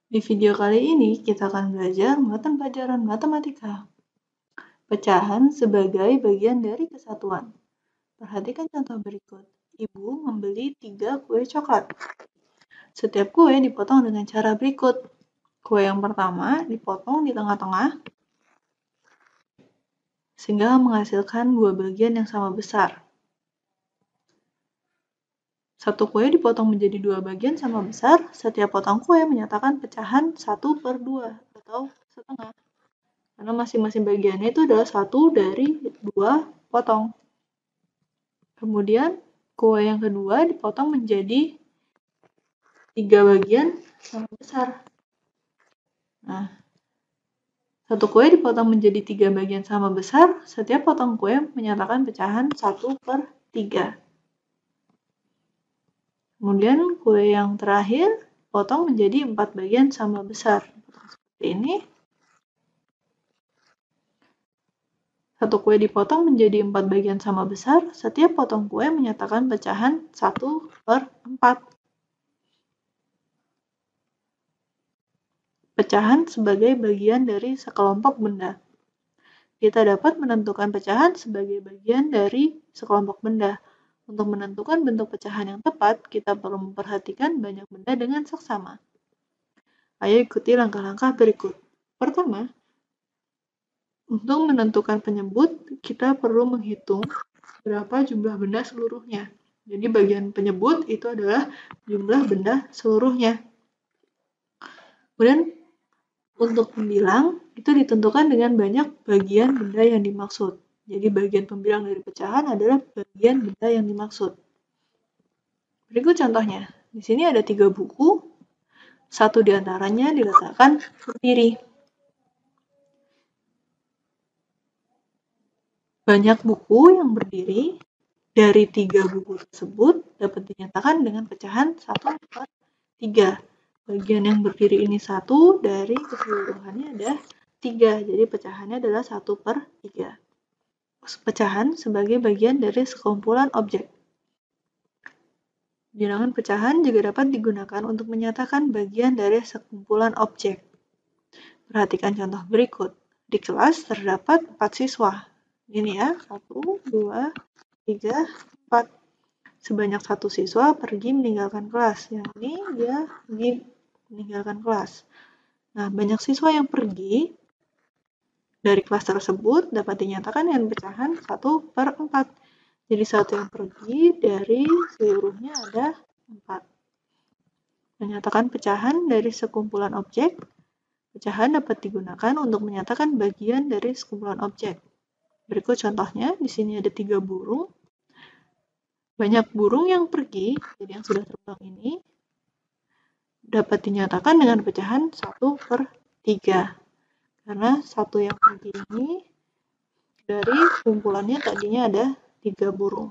Di video kali ini, kita akan belajar mata pelajaran matematika. Pecahan sebagai bagian dari kesatuan. Perhatikan contoh berikut. Ibu membeli 3 kue coklat. Setiap kue dipotong dengan cara berikut. Kue yang pertama dipotong di tengah-tengah, sehingga menghasilkan 2 bagian yang sama besar. Satu kue dipotong menjadi 2 bagian sama besar, setiap potong kue menyatakan pecahan 1/2 atau setengah. Karena masing-masing bagiannya itu adalah 1 dari 2 potong. Kemudian, kue yang kedua dipotong menjadi 3 bagian sama besar. Nah, satu kue dipotong menjadi 3 bagian sama besar, setiap potong kue menyatakan pecahan 1/3. Kemudian, kue yang terakhir potong menjadi 4 bagian sama besar. Seperti ini. Satu kue dipotong menjadi 4 bagian sama besar, setiap potong kue menyatakan pecahan 1/4. Pecahan sebagai bagian dari sekelompok benda. Kita dapat menentukan pecahan sebagai bagian dari sekelompok benda. Untuk menentukan bentuk pecahan yang tepat, kita perlu memperhatikan banyak benda dengan seksama. Ayo ikuti langkah-langkah berikut. Pertama, untuk menentukan penyebut, kita perlu menghitung berapa jumlah benda seluruhnya. Jadi bagian penyebut itu adalah jumlah benda seluruhnya. Kemudian untuk pembilang itu ditentukan dengan banyak bagian benda yang dimaksud. Jadi bagian pembilang dari pecahan adalah bagian benda yang dimaksud. Berikut contohnya. Di sini ada 3 buku. Satu di antaranya diletakkan berdiri. Banyak buku yang berdiri dari 3 buku tersebut dapat dinyatakan dengan pecahan 1/3. Bagian yang berdiri ini 1, dari keseluruhannya ada 3, jadi pecahannya adalah 1/3. Pecahan sebagai bagian dari sekumpulan objek. Bilangan pecahan juga dapat digunakan untuk menyatakan bagian dari sekumpulan objek. Perhatikan contoh berikut. Di kelas terdapat 4 siswa. Ini ya, 1, 2, 3, 4. Sebanyak 1 siswa pergi meninggalkan kelas. Yang ini dia pergi meninggalkan kelas. Nah, banyak siswa yang pergi dari kelas tersebut dapat dinyatakan dengan pecahan 1/4. Jadi 1 yang pergi dari seluruhnya ada 4. Menyatakan pecahan dari sekumpulan objek. Pecahan dapat digunakan untuk menyatakan bagian dari sekumpulan objek. Berikut contohnya, di sini ada 3 burung. Banyak burung yang pergi, jadi yang sudah terbang ini, dapat dinyatakan dengan pecahan 1/3. Karena 1 yang pergi ini dari kumpulannya tadinya ada 3 burung.